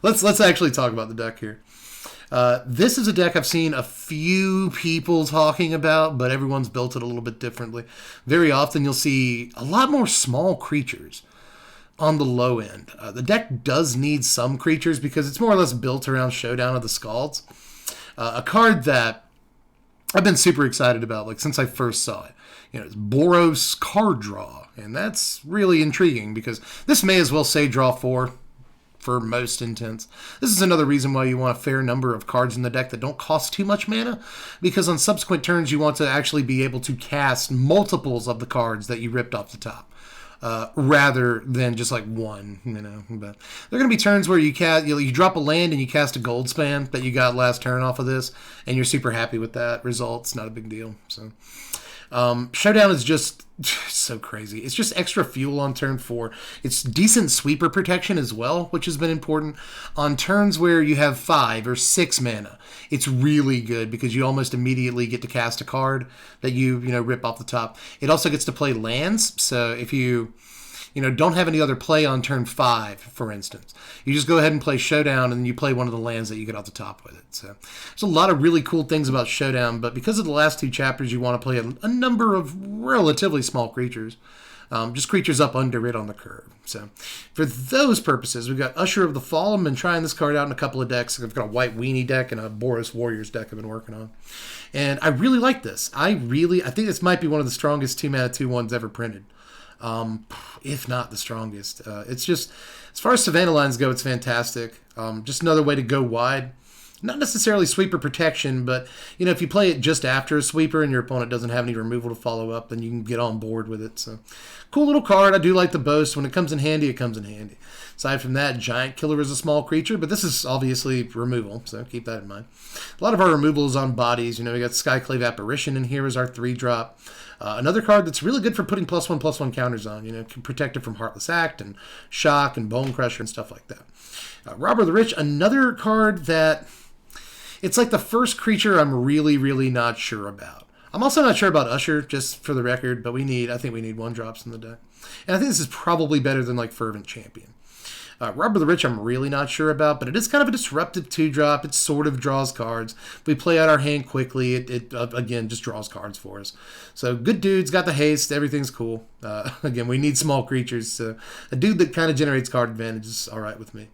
Let's actually talk about the deck here. This is a deck I've seen a few people talking about, but everyone's built it a little bit differently. Very often you'll see a lot more small creatures on the low end. The deck does need some creatures because it's more or less built around Showdown of the Skalds. A card that I've been super excited about, like since I first saw it. It's Boros card draw, and that's really intriguing because this may as well say draw 4 for most intents. This is another reason why you want a fair number of cards in the deck that don't cost too much mana, because on subsequent turns you want to actually be able to cast multiples of the cards that you ripped off the top. Rather than just like one, But there are going to be turns where you drop a land and you cast a Goldspan that you got last turn off of this, and you're super happy with that result. It's not a big deal. So Showdown is just so crazy. It's just extra fuel on turn 4. It's decent sweeper protection as well, which has been important. On turns where you have 5 or 6 mana, it's really good because you almost immediately get to cast a card that you rip off the top. It also gets to play lands, so if you don't have any other play on turn 5, for instance, you just go ahead and play Showdown, and you play one of the lands that you get off the top with it. So there's a lot of really cool things about Showdown, but because of the last 2 chapters, you want to play a number of relatively small creatures. Just creatures up under it on the curve. So for those purposes, we've got Usher of the Fall. I've been trying this card out in a couple of decks. I've got a White Weenie deck and a Boros Warriors deck I've been working on. And I really like this. I think this might be one of the strongest 2-mana 2/1s ever printed. If not the strongest. It's just, as far as Savannah lines go, it's fantastic. Just another way to go wide. Not necessarily sweeper protection, but if you play it just after a sweeper and your opponent doesn't have any removal to follow up, then you can get on board with it. So cool little card. I do like the boast. When it comes in handy, it comes in handy. Aside from that, Giant Killer is a small creature, but this is obviously removal, so keep that in mind. A lot of our removal is on bodies. We got Skyclave Apparition in here as our 3-drop. Another card that's really good for putting +1/+1 counters on. Can protect it from Heartless Act and Shock and Bone Crusher and stuff like that. Robber the Rich, another card that it's like the first creature I'm really, really not sure about. I'm also not sure about Usher, just for the record, but I think we need 1-drops in the deck. And I think this is probably better than like Fervent Champion. Robber the Rich I'm really not sure about, but it is kind of a disruptive 2-drop. It sort of draws cards. If we play out our hand quickly, it again, just draws cards for us. So good dude's got the haste. Everything's cool. Again, we need small creatures. So a dude that kind of generates card advantage is all right with me.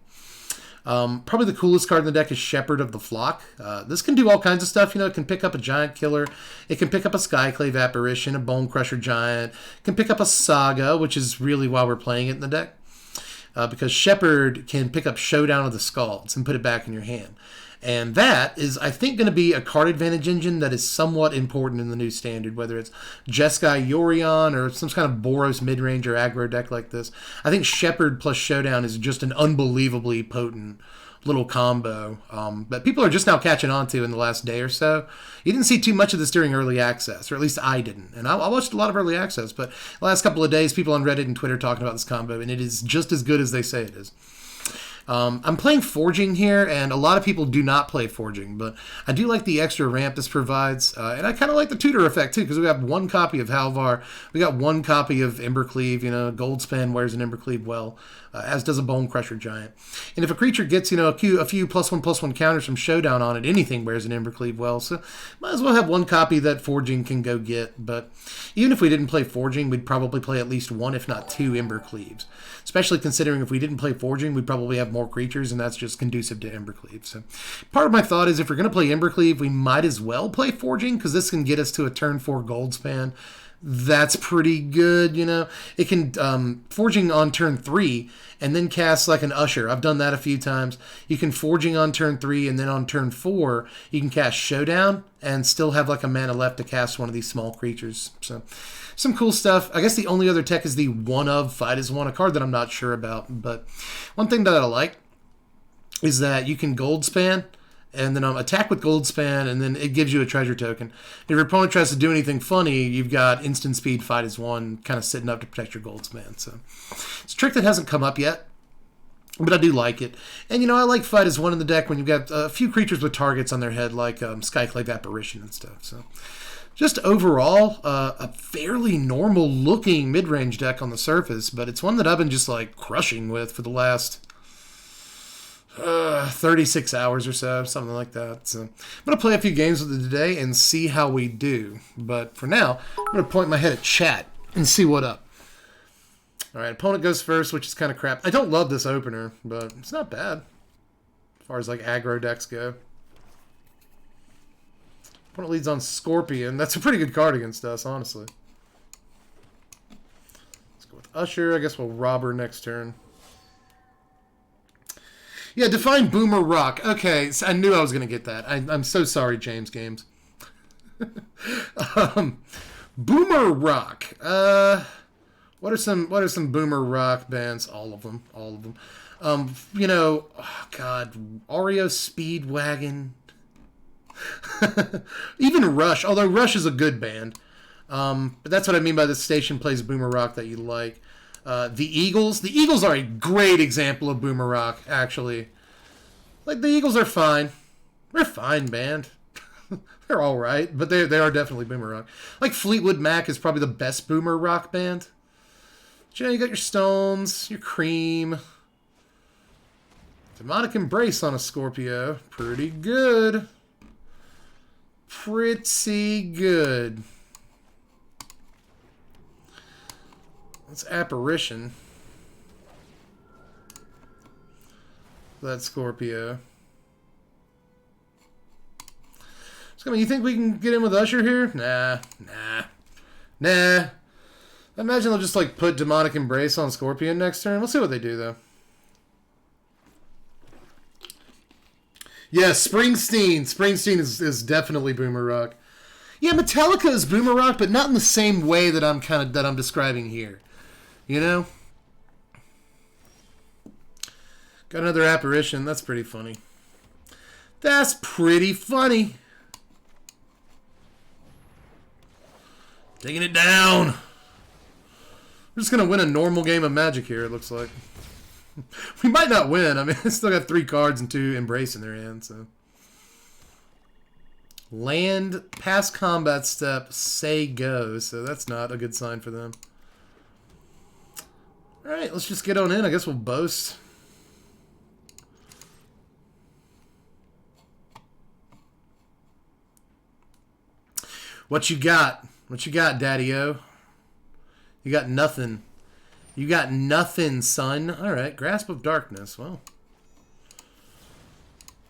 Probably the coolest card in the deck is Shepherd of the Flock. This can do all kinds of stuff. It can pick up a Giant Killer. It can pick up a Skyclave Apparition, a Bone Crusher Giant. It can pick up a Saga, which is really why we're playing it in the deck. Because Shepherd can pick up Showdown of the Skalds and put it back in your hand. And that is, I think, going to be a card advantage engine that is somewhat important in the new standard, whether it's Jeskai Yorion or some kind of Boros midrange or aggro deck like this. I think Shepherd plus Showdown is just an unbelievably potent little combo that people are just now catching on to in the last day or so. You didn't see too much of this during early access, or at least I didn't. And I watched a lot of early access, but the last couple of days, people on Reddit and Twitter talking about this combo, and it is just as good as they say it is. I'm playing Forging here, and a lot of people do not play Forging, but I do like the extra ramp this provides, and I kind of like the tutor effect, too, because we have 1 copy of Halvar, we got 1 copy of Embercleave, Goldspan wears an Embercleave well, as does a Bone Crusher Giant. And if a creature gets, a few +1/+1 counters from Showdown on it, anything wears an Embercleave well, so might as well have 1 copy that Forging can go get, but even if we didn't play Forging, we'd probably play at least 1, if not 2 Embercleaves, especially considering if we didn't play Forging, we'd probably have more creatures, and that's just conducive to Embercleave. So part of my thought is if we're going to play Embercleave, we might as well play Forging, because this can get us to a turn 4 Goldspan. That's pretty good, It can Forging on turn 3 and then cast like an Usher. I've done that a few times. You can Forging on turn 3 and then on turn 4 you can cast Showdown and still have like a mana left to cast one of these small creatures. So some cool stuff. I guess the only other tech is the one of Fight as One, a card that I'm not sure about. But one thing that I like is that you can Goldspan and then attack with Goldspan, and then it gives you a treasure token. If your opponent tries to do anything funny, you've got instant speed Fight as One kind of sitting up to protect your Goldspan. So it's a trick that hasn't come up yet, but I do like it. And, I like Fight as One in the deck when you've got a few creatures with targets on their head, like Skyclave Apparition and stuff. So just overall, a fairly normal-looking mid-range deck on the surface, but it's one that I've been just, crushing with for the last 36 hours or so, something like that. So I'm going to play a few games with it today and see how we do. But for now, I'm going to point my head at chat and see what up. All right, opponent goes first, which is kind of crap. I don't love this opener, but it's not bad as far as like aggro decks go. Opponent leads on Scorpion. That's a pretty good card against us, honestly. Let's go with Usher. I guess we'll rob her next turn. Yeah, define Boomer Rock. Okay, so I knew I was going to get that. I'm so sorry, James Games. Boomer Rock. What are some Boomer Rock bands? All of them. You know, oh God, Oreo Speedwagon. Even Rush, although Rush is a good band. But that's what I mean by the station plays Boomer Rock that you like. The Eagles. The Eagles are a great example of Boomer Rock, actually. Like, the Eagles are fine. They're a fine band. They're all right, but they are definitely Boomer Rock. Like, Fleetwood Mac is probably the best Boomer Rock band. But, you know, you got your Stones, your Cream. Demonic Embrace on a Scorpio. Pretty good. Pretty good. That's Apparition. That Scorpio. So, you think we can get in with Usher here? Nah. I imagine they'll just like put Demonic Embrace on Scorpion next turn. We'll see what they do though. Yeah, Springsteen is definitely Boomer Rock. Yeah, Metallica is Boomer Rock, but not in the same way that I'm describing here. You know? Got another Apparition. That's pretty funny. That's pretty funny. Taking it down. We're just going to win a normal game of Magic here, it looks like. We might not win. I mean, they still got 3 cards and 2 Embrace in their hand, so. Land, pass combat step, say go. So that's not a good sign for them. Alright, let's just get on in. I guess we'll boast. What you got? What you got, Daddy-O? You got nothing. You got nothing, son. Alright, Grasp of Darkness. Well,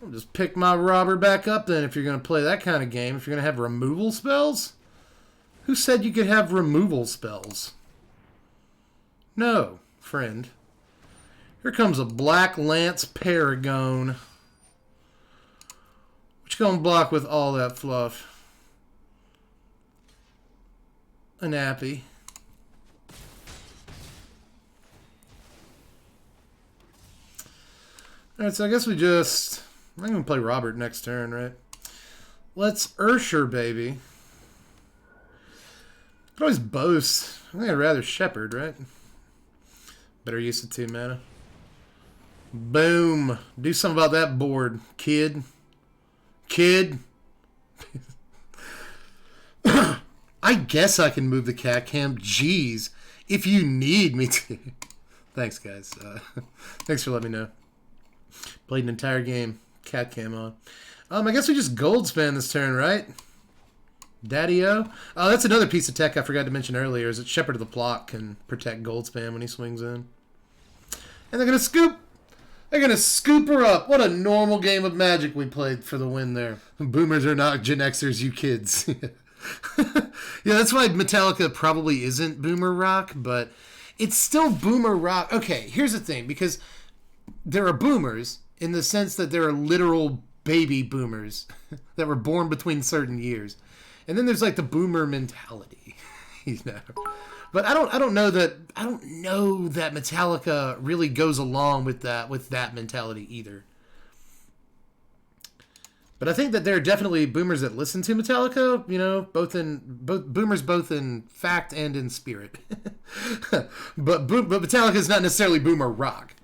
I'll just pick my robber back up then if you're going to play that kind of game. If you're going to have removal spells? Who said you could have removal spells? No, friend. Here comes a Black Lance Paragon. What you going to block with all that fluff? A nappy. Alright, so I guess we just... I'm going to play Robert next turn, right? Let's Ursher, baby. Could always boast. I think I'd rather Shepherd, right? Better use of 2 mana. Boom. Do something about that board, kid. Kid. I guess I can move the cat cam. Jeez. If you need me to. Thanks, guys. Thanks for letting me know. Played an entire game. Cat cam on. I guess we just Goldspan this turn, right? Daddy-O? Oh, that's another piece of tech I forgot to mention earlier, is that Shepherd of the Plot can protect Goldspan when he swings in. And they're going to scoop. They're going to scoop her up. What a normal game of Magic we played for the win there. Boomers are not Gen Xers, you kids. Yeah, that's why Metallica probably isn't Boomer Rock, but it's still Boomer Rock. Okay, here's the thing, because there are boomers in the sense that there are literal baby boomers that were born between certain years. And then there's like the boomer mentality, you know. But I don't know that Metallica really goes along with that mentality either. But I think that there are definitely boomers that listen to Metallica, you know, both in fact and in spirit. but Metallica is not necessarily boomer rock.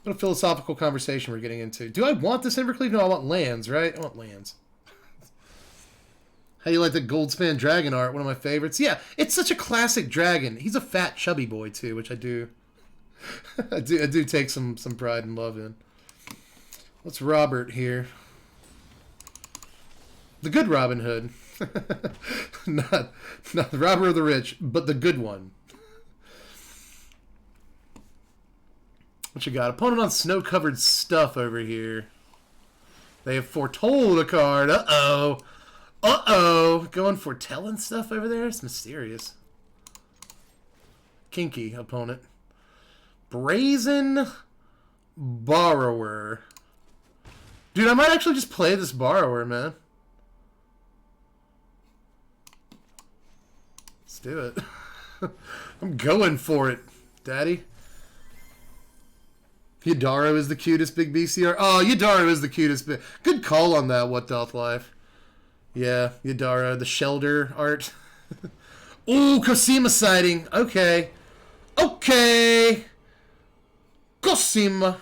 What a philosophical conversation we're getting into. Do I want this Embercleave? No, I want lands, right? I want lands. How do you like the Goldspan Dragon art? One of my favorites. Yeah, it's such a classic dragon. He's a fat, chubby boy, too, which I do. I do take some pride and love in. What's Robert here? The good Robin Hood. not the robber of the rich, but the good one. What you got? Opponent on snow-covered stuff over here. They have foretold a card. Uh-oh. Uh-oh. Going foretelling stuff over there? It's mysterious. Kinky opponent. Brazen Borrower. Dude, I might actually just play this Borrower, man. Let's do it. I'm going for it, Daddy. Yadaro is the cutest big BCR. Oh, Yadaro is the cutest. Good call on that, What Doth Life. Yeah, Yadaro, the Shelter art. Ooh, Cosima sighting. Okay. Okay. Cosima.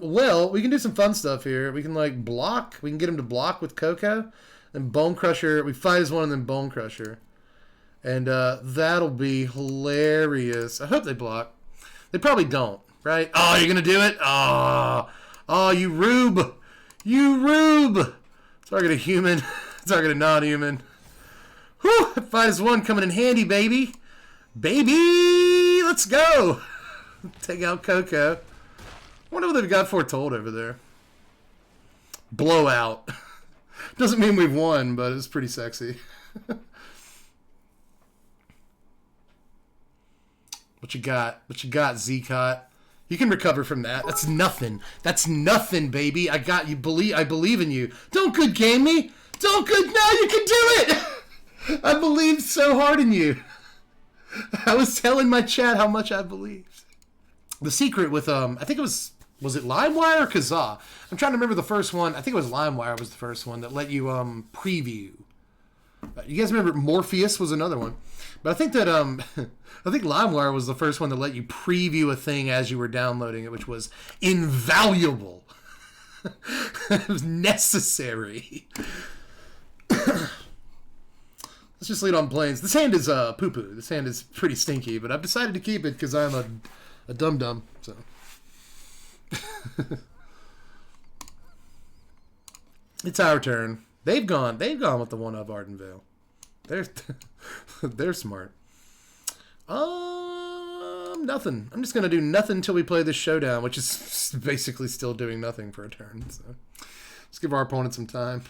Well, we can do some fun stuff here. We can, like, block. We can get him to block with Coco. And Bone Crusher. We fight as one and then Bone Crusher. And that'll be hilarious. I hope they block. They probably don't, right? Oh, you're going to do it? Oh, you rube. You rube. Target a human. Target a non-human. Whew, fight as one coming in handy, baby. Baby, let's go. Take out Coco. Wonder what they've got foretold over there. Blowout. Doesn't mean we've won, but it's pretty sexy. What you got? What you got, Zcot? You can recover from that. That's nothing. That's nothing, baby. I got you. I believe in you. Don't good game me. Don't good. No, you can do it. I believed so hard in you. I was telling my chat how much I believed. The secret with I think it was it LimeWire or Kazaa? I'm trying to remember the first one. I think it was LimeWire was the first one that let you preview. You guys remember Morpheus was another one, but I think that I think LimeWire was the first one that let you preview a thing as you were downloading it, which was invaluable. It was necessary. Let's just lead on planes. This hand is poo-poo. This hand is pretty stinky, but I've decided to keep it because I'm a dum-dum. So. It's our turn. They've gone with the one of Ardenvale. They're smart. Nothing. I'm just gonna do nothing until we play this showdown, which is basically still doing nothing for a turn. So let's give our opponent some time.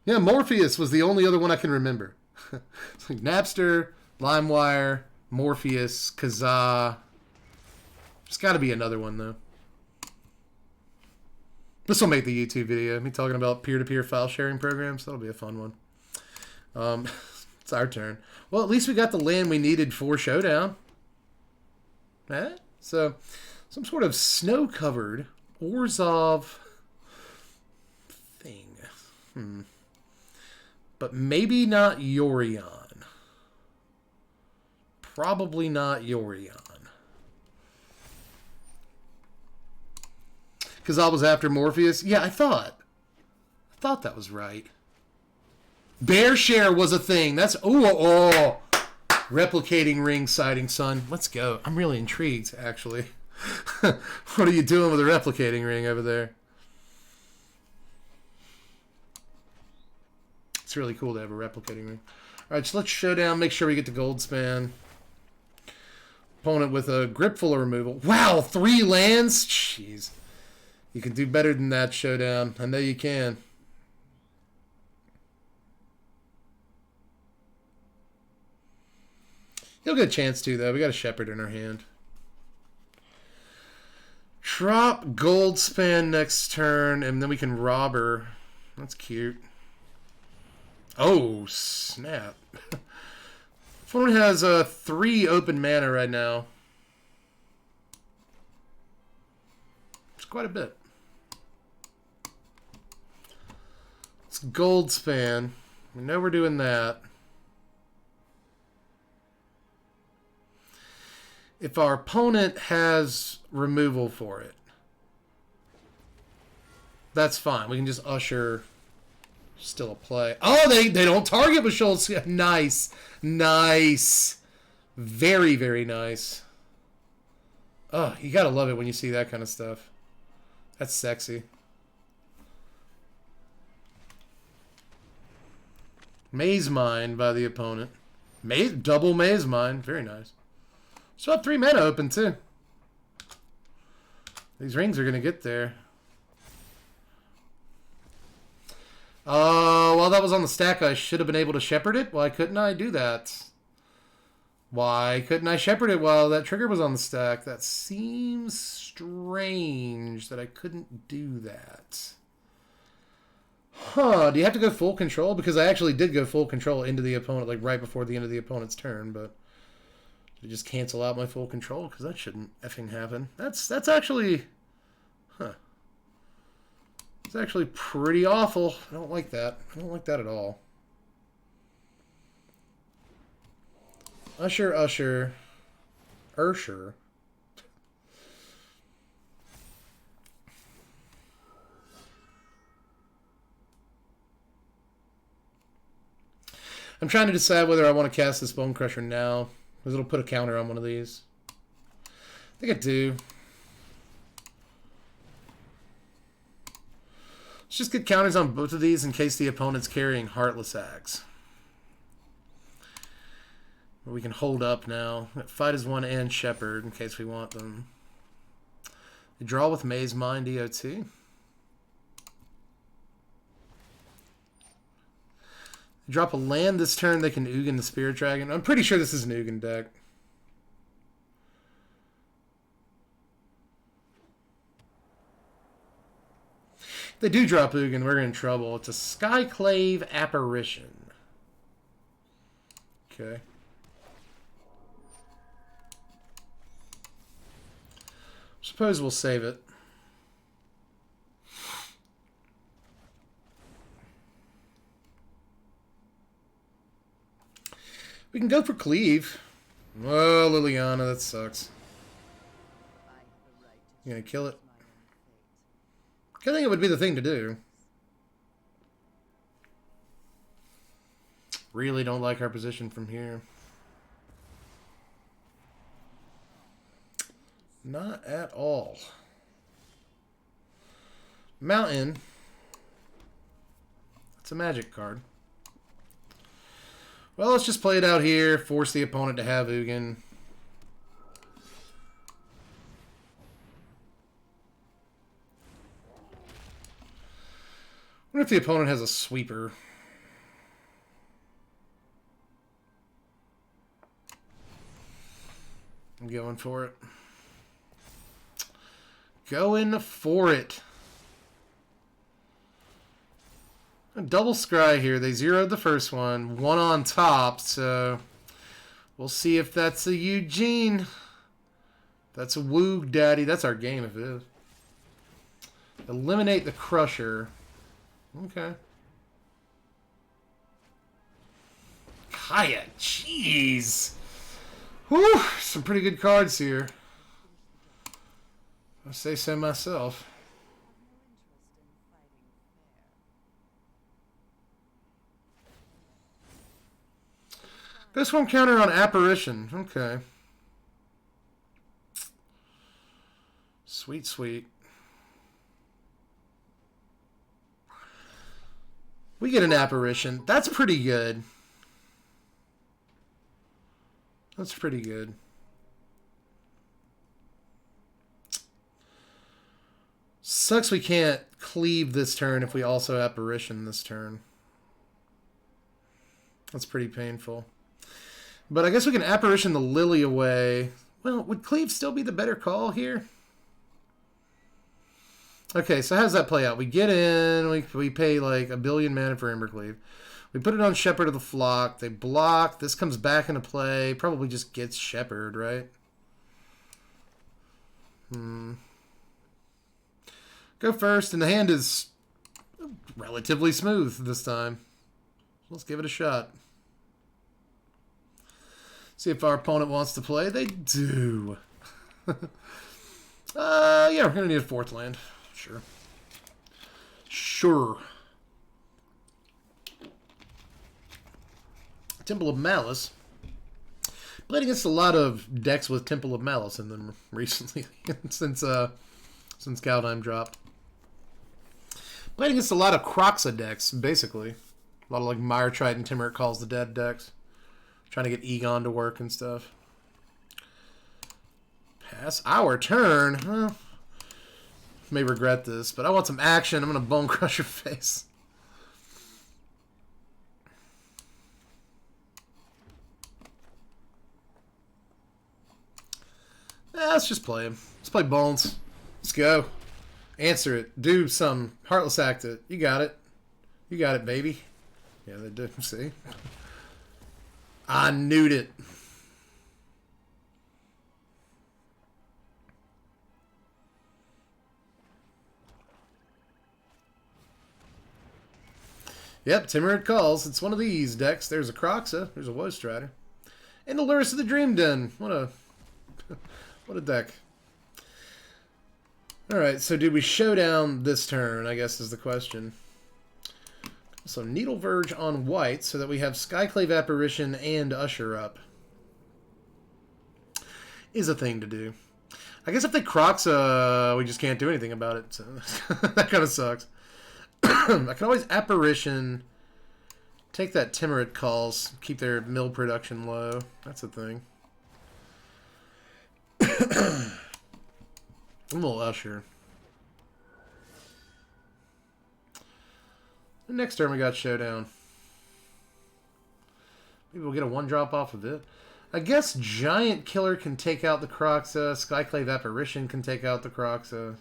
Yeah, Morpheus was the only other one I can remember. It's like Napster, LimeWire, Morpheus, Kazaa. There's got to be another one though. This will make the YouTube video. Me talking about peer-to-peer file sharing programs. That'll be a fun one. It's our turn. Well, at least we got the land we needed for Showdown. So, some sort of snow-covered Orzhov thing. But maybe not Yorion. Probably not Yorion. Because I was after Morpheus. Yeah, I thought that was right. Bear share was a thing. That's oh, replicating ring sighting, son. Let's go. I'm really intrigued, actually. What are you doing with a replicating ring over there? It's really cool to have a replicating ring. All right, so let's Showdown. Make sure we get to Goldspan. Opponent with a grip full of removal. Wow, 3 lands? Jeez. You can do better than that, Showdown. I know you can. He'll get a chance to, though. We got a Shepherd in our hand. Drop Goldspan next turn, and then we can rob her. That's cute. Oh, snap. Opponent has 3 open mana right now. It's quite a bit. It's Goldspan. We know we're doing that. If our opponent has removal for it, that's fine. We can just usher Still a play. Oh, they don't target with Schultz. Nice. Nice. Very, very nice. Oh, you gotta love it when you see that kind of stuff. That's sexy. Maze Mine by the opponent. Double Maze Mine. Very nice. Still have 3 mana open, too. These rings are going to get there. Oh, while that was on the stack, I should have been able to shepherd it. Why couldn't I do that? Why couldn't I shepherd it while that trigger was on the stack? That seems strange that I couldn't do that. Huh, do you have to go full control? Because I actually did go full control into the opponent, like right before the end of the opponent's turn, but did I just cancel out my full control? Because that shouldn't effing happen. That's actually, huh. It's actually pretty awful. I don't like that. I don't like that at all. Ursher. I'm trying to decide whether I want to cast this Bone Crusher now, because it'll put a counter on one of these. I think I do. Let's just get counters on both of these in case the opponent's carrying Heartless Axe. We can hold up now. Fight as one and Shepherd in case we want them. They draw with Maze Mine DOT. They drop a land this turn. They can Ugin the Spirit Dragon. I'm pretty sure this is an Ugin deck. If they do drop Ugin, we're in trouble. It's a Skyclave Apparition. Okay. Suppose we'll save it. We can go for Cleave. Oh, Liliana, that sucks. You gonna kill it? I think it would be the thing to do. Really don't like our position from here. Not at all. Mountain. It's a magic card. Well, let's just play it out here. Force the opponent to have Ugin. What if the opponent has a sweeper? I'm going for it. Going for it. A double scry here. They zeroed the first one. One on top, so we'll see if that's a Eugene. That's a Woog Daddy. That's our game if it is. Eliminate the Crusher. Okay. Kaya, jeez. Whew, some pretty good cards here. I say so myself. This one counter on Apparition. Okay. Sweet, sweet. We get an Apparition. That's pretty good. That's pretty good. Sucks we can't Cleave this turn if we also Apparition this turn. That's pretty painful. But I guess we can Apparition the Lily away. Well, would Cleave still be the better call here? Okay, so how does that play out? We get in, we pay like 1 billion mana for Embercleave. We put it on Shepherd of the Flock. They block. This comes back into play. Probably just gets Shepherd, right? Go first, and the hand is relatively smooth this time. Let's give it a shot. See if our opponent wants to play. They do. Yeah, we're going to need a 4th land. Sure. Sure. Temple of Malice. Played against a lot of decks with Temple of Malice in them recently, since Kaldheim dropped. Played against a lot of Kroxa decks, basically. A lot of like Mire Triton, Timur Calls the Dead decks. Trying to get Egon to work and stuff. Pass our turn. Well, may regret this, but I want some action. I'm going to Bone Crush your face. Let's just play him. Let's play Bones. Let's go. Answer it. Do some. Heartless act it. You got it. You got it, baby. Yeah, they do. See? I knew it. Yep, Timurrid Calls. It's one of these decks. There's a Kroxa. There's a Woe Strider. And the Lurrus of the Dream Den. What a what a deck. Alright, so did we Showdown this turn, I guess is the question. So Needle Verge on white so that we have Skyclave Apparition and Usher up. Is a thing to do. I guess if they Kroxa, we just can't do anything about it. So that kind of sucks. I can always Apparition, take that Timurrid Calls, keep their mill production low. That's a thing. A little Usher. The next turn we got Showdown. Maybe we'll get a 1-drop off of it. I guess Giant Killer can take out the Kroxa. Skyclave Apparition can take out the Kroxa.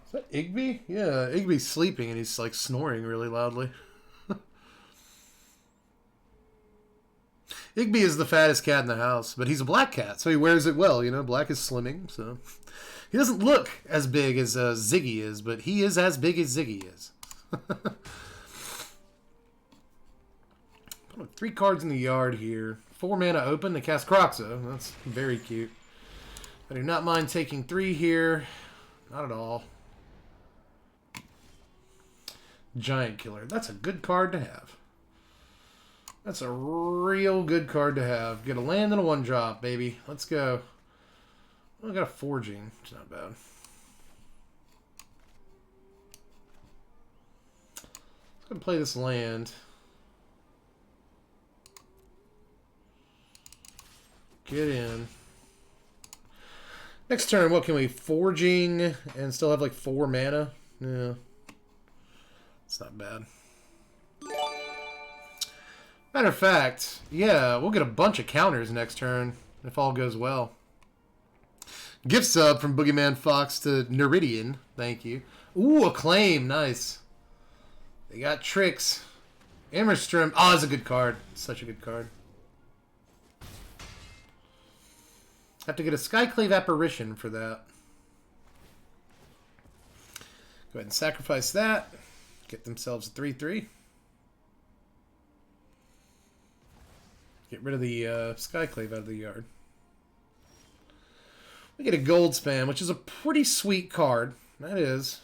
Is that Igby? Yeah, Igby's sleeping and he's like snoring really loudly. Igby is the fattest cat in the house, but he's a black cat, so he wears it well. You know, black is slimming, so he doesn't look as big as Ziggy is, but he is as big as Ziggy is. 3 cards in the yard here. 4 mana open to cast Kroxa. That's very cute. I do not mind taking 3 here. Not at all. Giant Killer. That's a good card to have. That's a real good card to have. Get a land and a 1-drop, baby. Let's go. I got a Forging. It's not bad. Let's go play this land. Get in. Next turn, what can we? Forging and still have like 4 mana? Yeah. It's not bad. Matter of fact, yeah, we'll get a bunch of counters next turn if all goes well. Gift sub from Boogeyman Fox to Neridian. Thank you. Ooh, Acclaim. Nice. They got tricks. Ammerstrom. Oh, it's a good card. Such a good card. Have to get a Skyclave Apparition for that. Go ahead and sacrifice that. Get themselves a 3/3. Get rid of the Skyclave out of the yard. We get a Goldspan, which is a pretty sweet card. That is.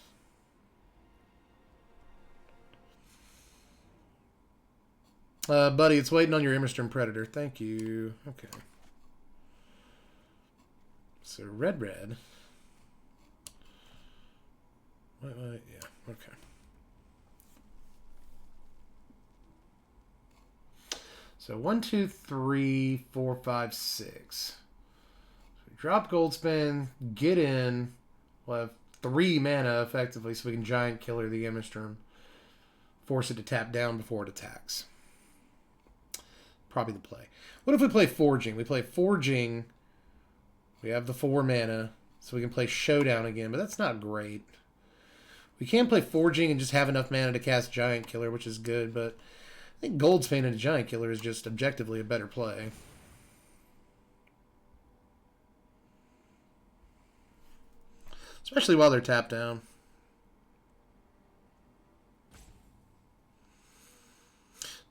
Buddy, it's waiting on your Immerstern Predator. Thank you. Okay. So, red. Wait, yeah, okay. So 1, 2, 3, 4, 5, 6. So we drop Goldspan, get in. We'll have 3 mana effectively, so we can Giant Killer the Immerstern. Force it to tap down before it attacks. Probably the play. What if we play Forging? We play Forging. We have the 4 mana, so we can play Showdown again, but that's not great. We can play Forging and just have enough mana to cast Giant Killer, which is good, but I think Goldspan and Giant Killer is just objectively a better play. Especially while they're tapped down.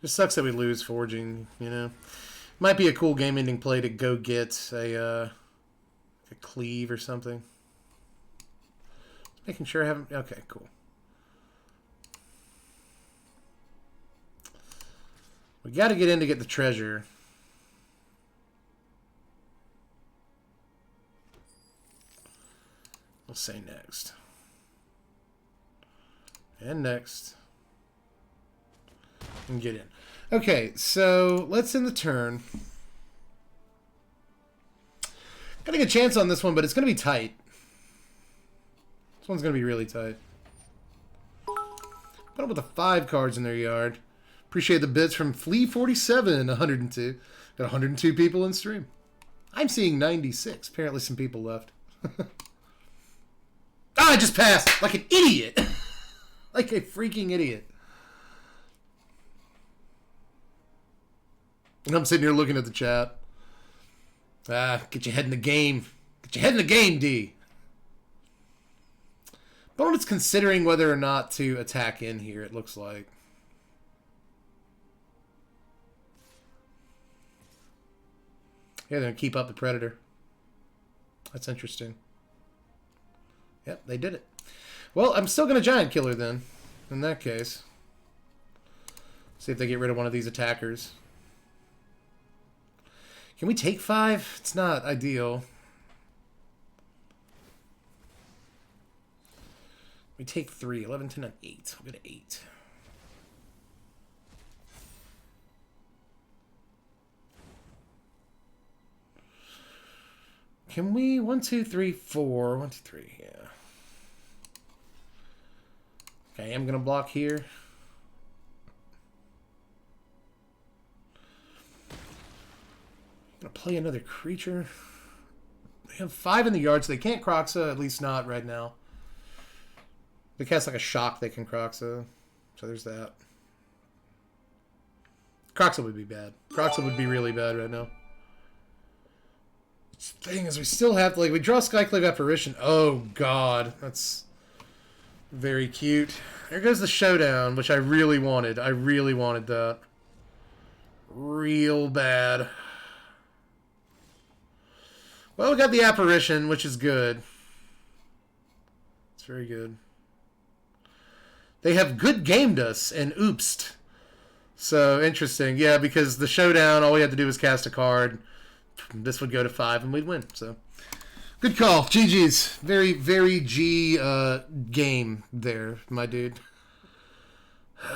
Just sucks that we lose Forging, you know. Might be a cool game-ending play to go get a cleave or something. Just making sure I haven't... Okay, cool. We got to get in to get the treasure. We'll say next. And next. And get in. Okay, so let's end the turn. Got a good chance on this one, but it's going to be tight. This one's going to be really tight. Put up with the 5 cards in their yard. Appreciate the bits from Flea47, 102. Got 102 people in stream. I'm seeing 96. Apparently some people left. I just passed like an idiot. Like a freaking idiot. And I'm sitting here looking at the chat. Get your head in the game. Get your head in the game, D. Opponent's considering whether or not to attack in here, it looks like. Yeah, they're going to keep up the Predator. That's interesting. Yep, they did it. Well, I'm still going to Giant Killer then, in that case. See if they get rid of one of these attackers. Can we take 5? It's not ideal. We take 3. 11, 10, and 8. We'll go to 8. Can we? 1, 2, 3, 4. 1, 2, 3, yeah. Okay, I'm going to block here. I'm going to play another creature. They have 5 in the yard, so they can't Croxa, at least not right now. They cast like a shock, they can Croxa. So there's that. Croxa would be bad. Croxa would be really bad right now. The thing is, we still have to, like, we draw Skyclave Apparition. Oh, God. That's very cute. There goes the Showdown, which I really wanted. I really wanted that. Real bad. Well, we got the Apparition, which is good. It's very good. They have good gamed us and oopsed. So, interesting. Yeah, because the Showdown, all we had to do was cast a card. This would go to 5 and we'd win. So, good call. GG's. Very, very G game there, my dude.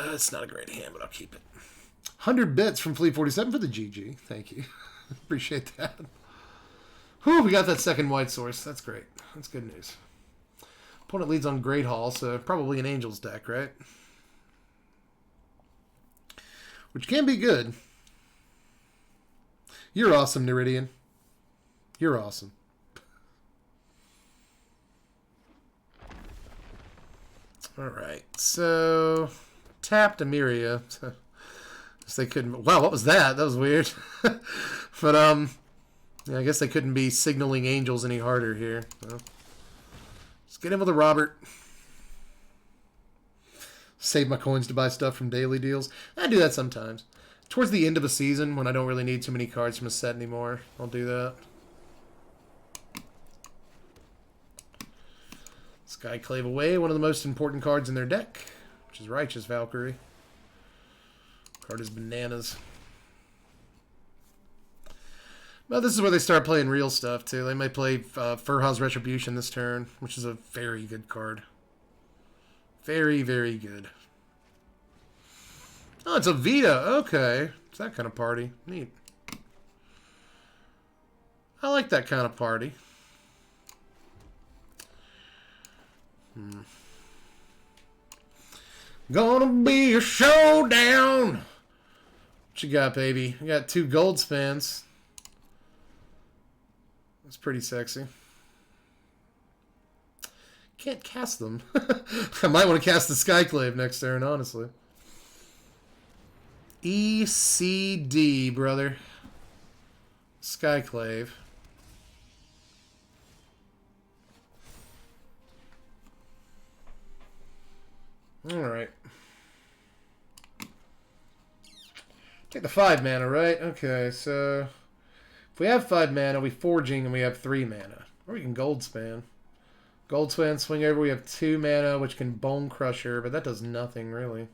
It's not a great hand, but I'll keep it. 100 bits from Fleet47 for the GG. Thank you. Appreciate that. Whew, we got that second white source. That's great. That's good news. Opponent leads on Great Hall, so probably an Angels deck, right? Which can be good. You're awesome, Neridian. You're awesome. Alright, so tapped Emiria. So they couldn't. Wow, what was that? That was weird. But yeah, I guess they couldn't be signaling Angels any harder here. So. Let's get in with a Robert. Save my coins to buy stuff from daily deals. I do that sometimes. Towards the end of a season, when I don't really need too many cards from a set anymore, I'll do that. Skyclave away, one of the most important cards in their deck, which is Righteous Valkyrie. Card is bananas. Well, this is where they start playing real stuff, too. They may play Furhaw's Retribution this turn, which is a very good card. Very, very good. Oh, it's a Vita. Okay. It's that kind of party. Neat. I like that kind of party. Gonna be a showdown. What you got, baby? You got 2 Goldspans. That's pretty sexy. Can't cast them. I might want to cast the Skyclave next turn, honestly. ECD, brother. Skyclave. Alright. Take the 5 mana, right? Okay, so if we have 5 mana, we Forging and we have 3 mana. Or we can Goldspan. Goldspan, swing over, we have 2 mana, which can Bone Crusher, but that does nothing, really.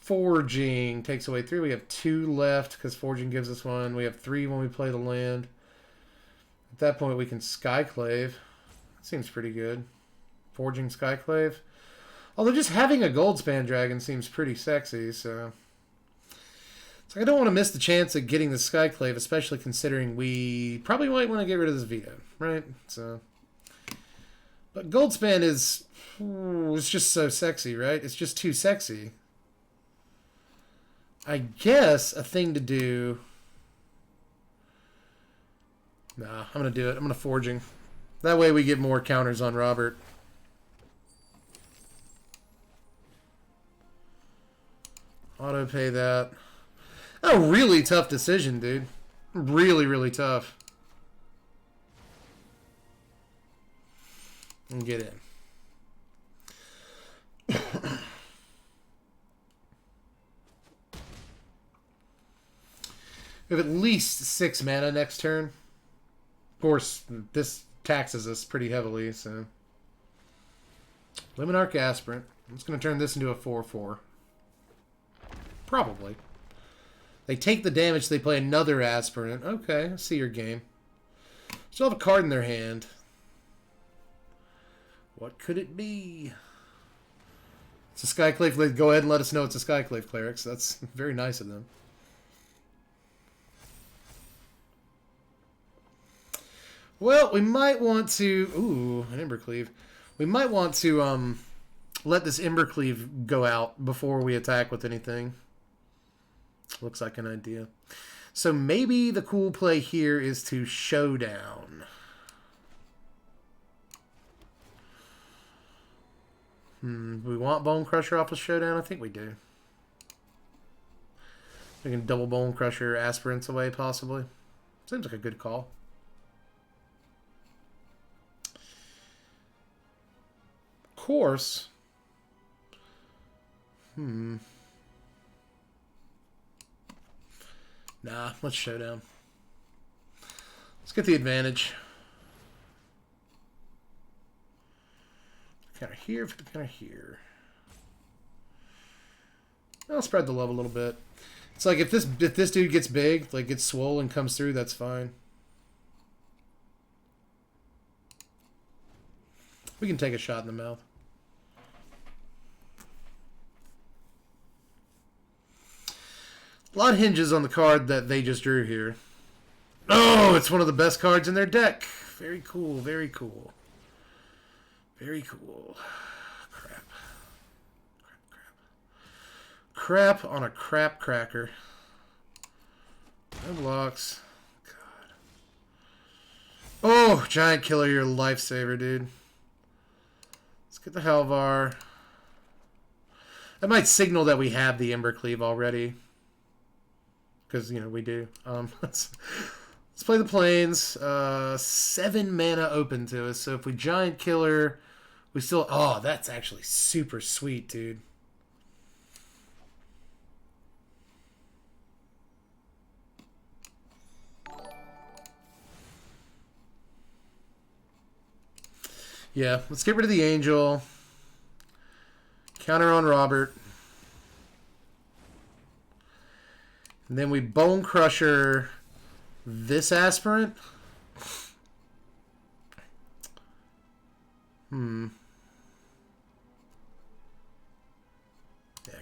Forging takes away 3. We have 2 left because Forging gives us 1. We have 3 when we play the land. At that point, we can Skyclave. That seems pretty good. Forging Skyclave. Although just having a Goldspan Dragon seems pretty sexy, so... I don't want to miss the chance of getting the Skyclave, especially considering we probably might want to get rid of this veto, right? So... But Goldspan is... it's just so sexy, right? It's just too sexy. I guess a thing to do... Nah, I'm going to do it. I'm going to Forging. That way we get more counters on Robert. Auto pay that. A really tough decision, dude. Really, really tough. And get in. We have at least 6 mana next turn. Of course, this taxes us pretty heavily, so... Luminarch Aspirant. I'm just going to turn this into a 4/4. Probably. They take the damage, they play another Aspirant. Okay, I see your game. Still have a card in their hand. What could it be? It's a Skyclave. They go ahead and let us know it's a Skyclave Clerics. That's very nice of them. Well, we might want to... Ooh, an Embercleave. We might want to let this Embercleave go out before we attack with anything. Looks like an idea. So maybe the cool play here is to Showdown. Do we want Bone Crusher off of Showdown? I think we do. We can double Bone Crusher Aspirants away, possibly. Seems like a good call. Of course. Nah, let's Showdown. Let's get the advantage. Counter here for the counter here. I'll spread the love a little bit. It's like if this dude gets big, like gets swollen, comes through, that's fine. We can take a shot in the mouth. A lot hinges on the card that they just drew here. Oh, it's one of the best cards in their deck. Very cool, very cool. Very cool. Crap. Crap on a crap cracker. No blocks. God. Oh, Giant Killer, you're a lifesaver, dude. Let's get the Halvar. That might signal that we have the Embercleave already. Because, you know, we do. Let's play the Plains. 7 mana open to us. So if we Giant Killer, we still... Oh, that's actually super sweet, dude. Yeah, let's get rid of the Angel. Counter on Robert. And then we Bone Crusher this Aspirant. Yeah,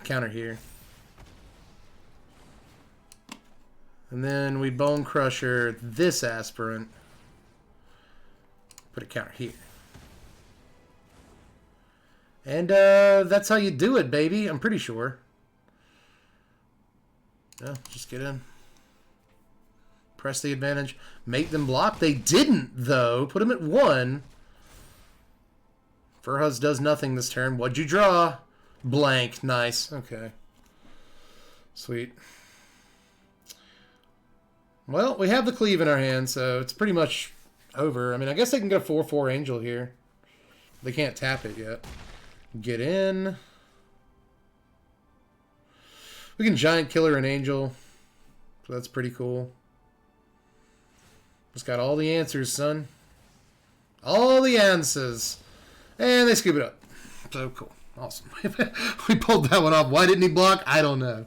counter here. And then we Bone Crusher this Aspirant. Put a counter here. And that's how you do it, baby. I'm pretty sure. Yeah, just get in. Press the advantage. Make them block. They didn't, though. Put them at 1. Furhuz does nothing this turn. What'd you draw? Blank. Nice. Okay. Sweet. Well, we have the Cleave in our hand, so it's pretty much over. I mean, I guess they can go 4/4 Angel here. They can't tap it yet. Get in. We can Giant Killer an Angel. So that's pretty cool. Just got all the answers, son. All the answers. And they scoop it up. So cool. Awesome. We pulled that one off. Why didn't he block? I don't know.